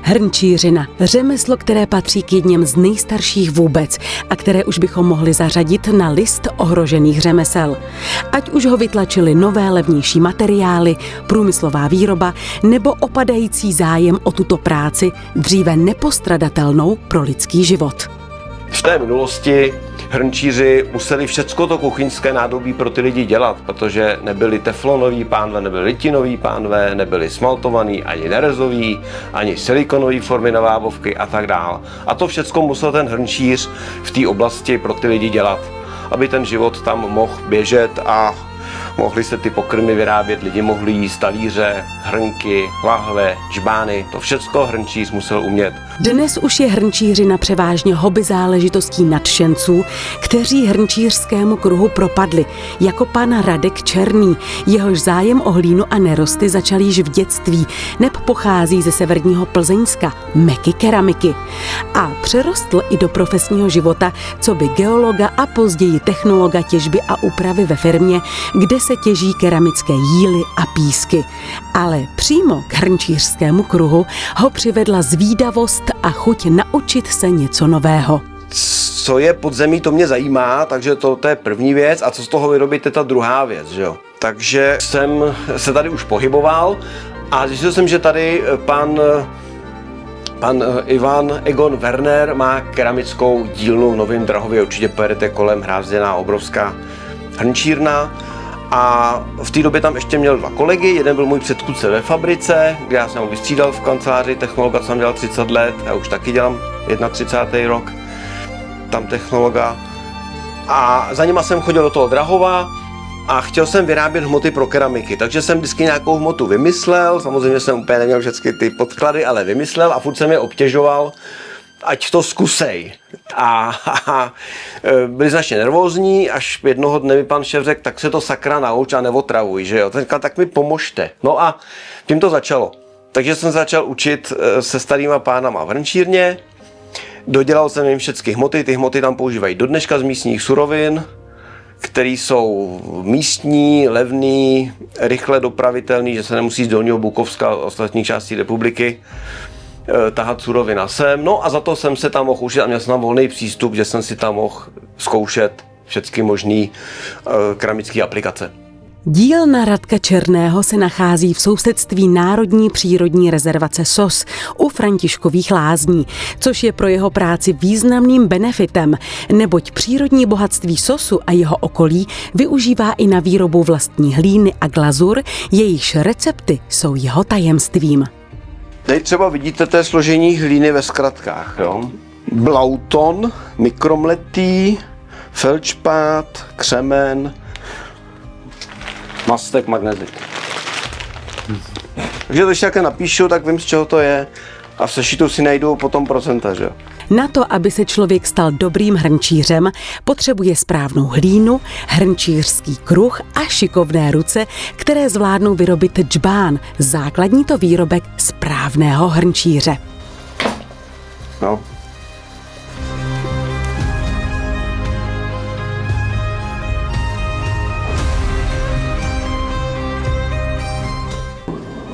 Hrnčířina, řemeslo, které patří k jedním z nejstarších vůbec a které už bychom mohli zařadit na list ohrožených řemesel. Ať už ho vytlačili nové levnější materiály, průmyslová výroba nebo opadající zájem o tuto práci, dříve nepostradatelnou pro lidský život. V té minulosti hrnčíři museli všecko to kuchyňské nádobí pro ty lidi dělat, protože nebyly teflonový pánve, nebyly litinový pánve, nebyly smaltovaný, ani nerezový, ani silikonový formy na vábovky a tak dál. A to všecko musel ten hrnčíř v té oblasti pro ty lidi dělat, aby ten život tam mohl běžet a mohly se ty pokrmy vyrábět, lidi mohli jíst talíře, hrnky, lahve, džbány, to všecko hrnčíř musel umět. Dnes už je hrnčířina převážně hobby záležitostí nadšenců, kteří hrnčířskému kruhu propadli, jako pan Radek Černý, jehož zájem o hlínu a nerosty začal již v dětství, neb pochází ze severního Plzeňska, meky keramiky. A přerostl i do profesního života, coby geologa a později technologa těžby a úpravy ve firmě, kde se těží keramické jíly a písky. Ale přímo k hrnčířskému kruhu ho přivedla zvídavost a chuť naučit se něco nového. Co je pod zemí, to mě zajímá, takže to je první věc a co z toho vyrobit, je ta druhá věc, že jo. Takže jsem se tady už pohyboval a zjistil jsem, že tady pan Ivan Egon Werner má keramickou dílnu v Novém Drahově, určitě pojedete kolem, hrázděná obrovská hrnčírna. A v té době tam ještě měl dva kolegy, jeden byl můj předchůdce ve fabrice, kde já jsem ho vystřídal v kanceláři technologa, co jsem dělal 30 let, já už taky dělám 31. rok, tam technologa. A za nima jsem chodil do toho Drahova a chtěl jsem vyrábět hmoty pro keramiky, takže jsem vždycky nějakou hmotu vymyslel, samozřejmě jsem úplně neměl všechny ty podklady, ale vymyslel a furt jsem je obtěžoval, ať to zkusej. A byli značně nervózní, až jednoho dne mi pan šéf řekl, tak se to sakra nauč a neotravuj, že jo. Ten říkal, tak mi pomožte. No a tím to začalo. Takže jsem začal učit se starýma pánama v hrnčírně, dodělal jsem jim všechny hmoty, ty hmoty tam používají do dneška z místních surovin, které jsou místní, levný, rychle dopravitelný, že se nemusí z Dolního Bukovska a ostatních částí republiky tahat surovina sem. No a za to jsem se tam mohl učit a měl jsem tam volný přístup, že jsem si tam mohl zkoušet všechny možné keramické aplikace. Dílna Radka Černého se nachází v sousedství Národní přírodní rezervace SOS u Františkových Lázní, což je pro jeho práci významným benefitem, neboť přírodní bohatství SOSu a jeho okolí využívá i na výrobu vlastní hlíny a glazur, jejichž recepty jsou jeho tajemstvím. Tady třeba vidíte té složení hlíny ve zkratkách. Jo? Blauton, mikromletý, felčpát, křemen, mastek, magnezit. Takže když také napíšu, tak vím, z čeho to je a v sešitu si najdu potom procenta, že? Na to, aby se člověk stal dobrým hrnčířem, potřebuje správnou hlínu, hrnčířský kruh a šikovné ruce, které zvládnou vyrobit džbán, základní to výrobek správného hrnčíře. No.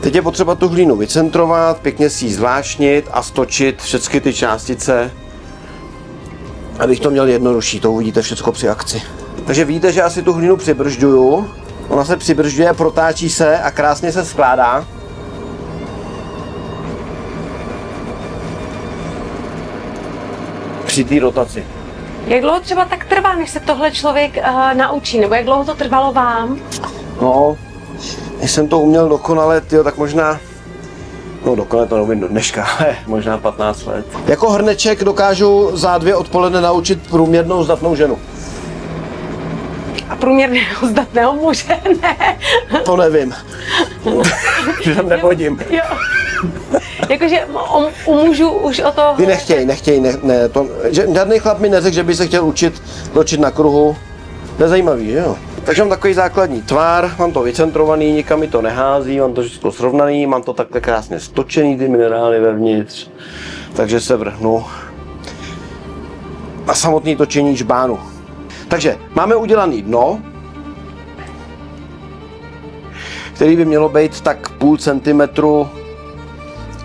Teď je potřeba tu hlínu vycentrovat, pěkně si ji zvláštnit a stočit všechny ty částice, abych to měl jednodušší, to uvidíte všechno při akci. Takže vidíte, že já si tu hlínu přibržďuju, ona se přibržďuje, protáčí se a krásně se skládá. Při té rotaci. Jak dlouho třeba tak trvá, než se tohle člověk naučí, nebo jak dlouho to trvalo vám? No, když jsem to uměl dokonale, tak možná, no dokonale to neumím do dneška, ale možná 15 let. Jako hrneček dokážu za 2 odpoledne naučit průměrnou zdatnou ženu. A průměrného zdatného muže, ne? To nevím. Že tam nechodím. Jo. Jakože u mužů už o to... Ty nechtějí, ne, to, že žádný chlap mi neřekl, že by se chtěl učit točit na kruhu. Nezajímavý, že jo? Takže mám takový základní tvar, mám to vycentrovaný, nikam mi to nehází, mám to všechno srovnaný, mám to takhle krásně stočený, ty minerály vevnitř. Takže se vrhnu na samotné točení džbánu. Takže máme udělaný dno, který by mělo být tak 0,5 cm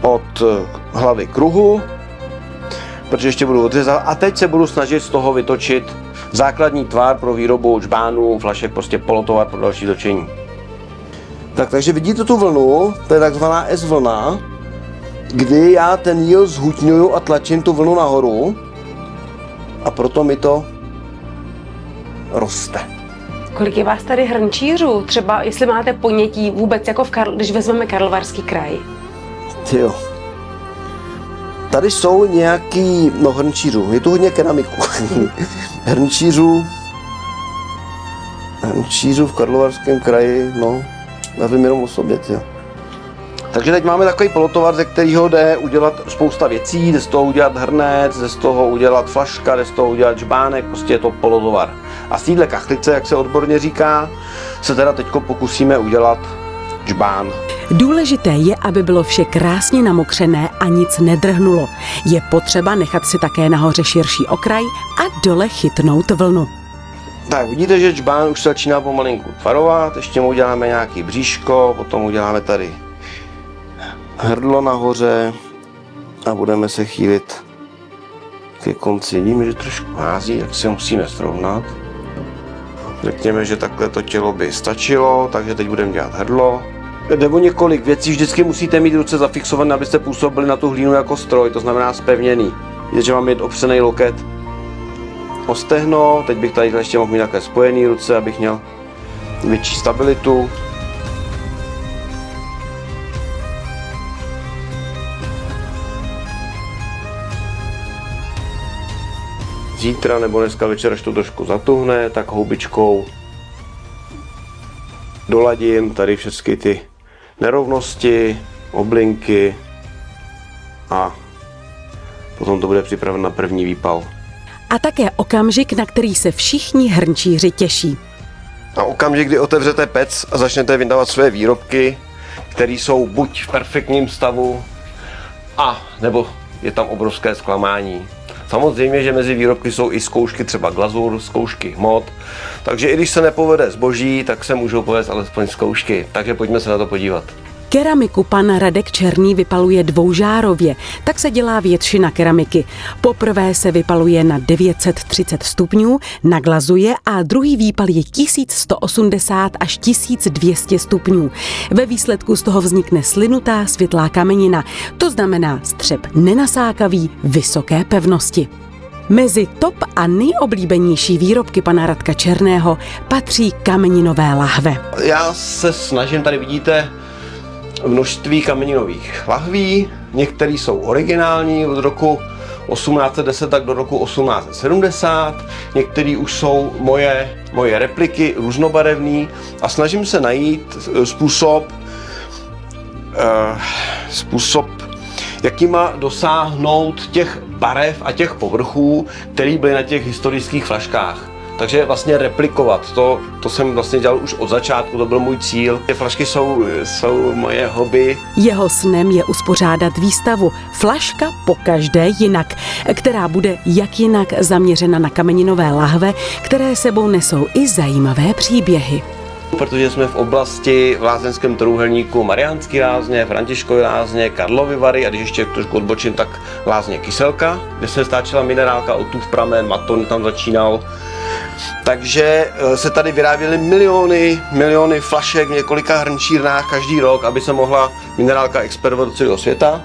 od hlavy kruhu, protože ještě budu odřezat a teď se budu snažit z toho vytočit základní tvar pro výrobu džbánů, flašek, prostě polotovar pro další točení. Takže vidíte tu vlnu, to je takzvaná S vlna, kdy já ten jíl zhutňuju a tlačím tu vlnu nahoru a proto mi to roste. Kolik je vás tady hrnčířů? Třeba jestli máte ponětí vůbec, jako když vezmeme Karlovarský kraj. Jo. Tady jsou nějaký, hrnčířů, je tu hodně keramiků. hrnčířů v Karlovarském kraji, nevím jenom o sobě, jo. Takže teď máme takový polotovar, ze kterého jde udělat spousta věcí, jde z toho udělat hrnec, jde z toho udělat flaška, jde z toho udělat žbánek, prostě je to polotovar. A z téhle kachlice, jak se odborně říká, se teda teďko pokusíme udělat džbán. Důležité je, aby bylo vše krásně namokřené a nic nedrhnulo. Je potřeba nechat si také nahoře širší okraj a dole chytnout vlnu. Tak vidíte, že džbán už se začíná pomalinku tvarovat, ještě mu uděláme nějaký bříško, potom uděláme tady hrdlo nahoře a budeme se chýlit ke konci. Vidíme, že trošku hází, tak se musíme srovnat. Řekněme, že takhle to tělo by stačilo, takže teď budeme dělat hrdlo. Jde o několik věcí, vždycky musíte mít ruce zafixované, abyste působili na tu hlínu jako stroj, to znamená zpevněný. Vidíte, že mám mít opřený loket o stehno, teď bych tady ještě mohl mít také spojený ruce, abych měl větší stabilitu. Zítra nebo dneska večer, až to trošku zatuhne, tak houbičkou doladím tady všechny ty nerovnosti, oblinky a potom to bude připraveno na první výpal. A také okamžik, na který se všichni hrnčíři těší. A okamžik, kdy otevřete pec a začnete vyndávat své výrobky, které jsou buď v perfektním stavu, a nebo je tam obrovské zklamání. Samozřejmě, že mezi výrobky jsou i zkoušky třeba glazur, zkoušky hmot, takže i když se nepovede zboží, tak se můžou povést alespoň zkoušky. Takže pojďme se na to podívat. Keramiku pan Radek Černý vypaluje dvoužárově, tak se dělá většina keramiky. Poprvé se vypaluje na 930 stupňů, naglazuje a druhý výpal je 1180 až 1200 stupňů. Ve výsledku z toho vznikne slynutá světlá kamenina, to znamená střep nenasákavý, vysoké pevnosti. Mezi top a nejoblíbenější výrobky pana Radka Černého patří kameninové lahve. Já se snažím, tady vidíte, množství kameninových lahví, některé jsou originální od roku 1810 tak do roku 1870, některé už jsou moje repliky, různobarevný a snažím se najít způsob, jakýma dosáhnout těch barev a těch povrchů, které byly na těch historických flaškách. Takže vlastně replikovat, to jsem vlastně dělal už od začátku, to byl můj cíl. Ty flašky jsou moje hobby. Jeho snem je uspořádat výstavu Flaška pokaždé jinak, která bude jak jinak zaměřena na kameninové lahve, které sebou nesou i zajímavé příběhy. Protože jsme v oblasti v lázeňském trůhelníku Mariánský lázně, Františkovy lázně, Karlovy Vary a když ještě trošku odbočím, tak lázně Kyselka, kde se stáčela minerálka Otův pramen, Maton tam začínal. Takže se tady vyráběly miliony flašek v několika hrnčírnách každý rok, aby se mohla minerálka exportovat do celého světa.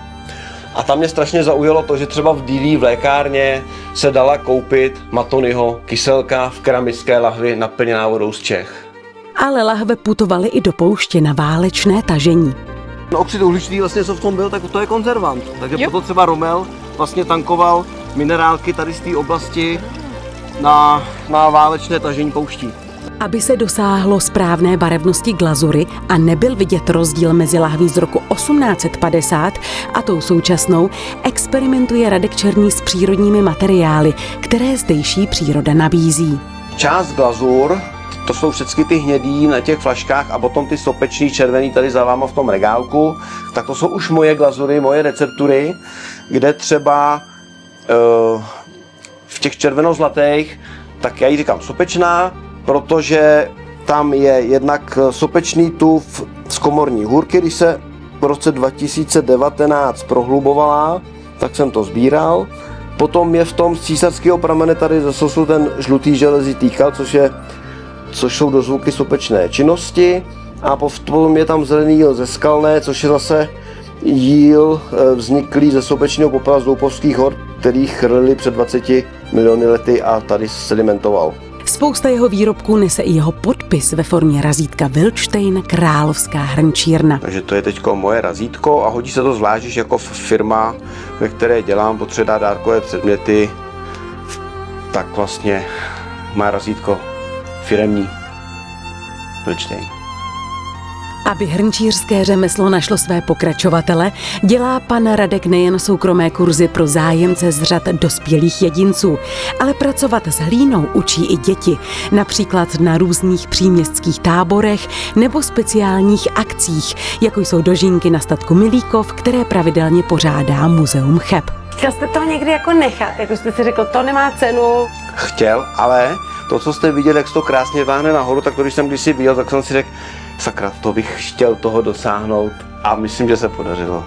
A tam mě strašně zaujalo to, že třeba v Dýlí v lékárně se dala koupit Matonyho Kyselka v keramické lahvi naplněná vodou z Čech. Ale lahve putovaly i do pouště na válečné tažení. Oxid uhličitý vlastně, co v tom byl, tak to je konzervant. Takže proto třeba Rommel vlastně tankoval minerálky tady z té oblasti na válečné tažení pouští. Aby se dosáhlo správné barevnosti glazury a nebyl vidět rozdíl mezi lahví z roku 1850 a tou současnou, experimentuje Radek Černý s přírodními materiály, které zdejší příroda nabízí. Část glazur, to jsou všechny ty hnědý na těch flaškách a potom ty sopečný červený tady za váma v tom regálku, tak to jsou už moje glazury, moje receptury, kde třeba v těch červenozlatých, tak já ji říkám sopečná, protože tam je jednak sopečný tuf z komorní hůrky, když se v roce 2019 prohlubovala, tak jsem to sbíral. Potom je v tom z císařského pramene tady ze sosu ten žlutý železitý kal, což jsou dozvuky sopečné činnosti. A potom je tam zelený jíl ze Skalné, což je zase jíl vzniklý ze sopečného popela z Doupovských hor, který chrlili před 20 miliony lety a tady sedimentoval. Spousta jeho výrobků nese i jeho podpis ve formě razítka Vilčtejn Královská hrnčírna. Takže to je teď moje razítko a hodí se to zvlášť, že jako firma, ve které dělám, potřebuje dát dárkové předměty, tak vlastně má razítko firemní Vilčtejn. Aby hrnčířské řemeslo našlo své pokračovatele, dělá pan Radek nejen soukromé kurzy pro zájemce z řad dospělých jedinců, ale pracovat s hlínou učí i děti, například na různých příměstských táborech nebo speciálních akcích, jako jsou dožínky na statku Milíkov, které pravidelně pořádá Muzeum Cheb. Chtěl jste to někdy jako nechat, jako jste si řekl, to nemá cenu. Chtěl, ale to, co jste viděli, jak se to krásně váhne nahoru, tak to, když jsem kdysi viděl, tak jsem si řekl, sakra, to bych chtěl toho dosáhnout a myslím, že se podařilo.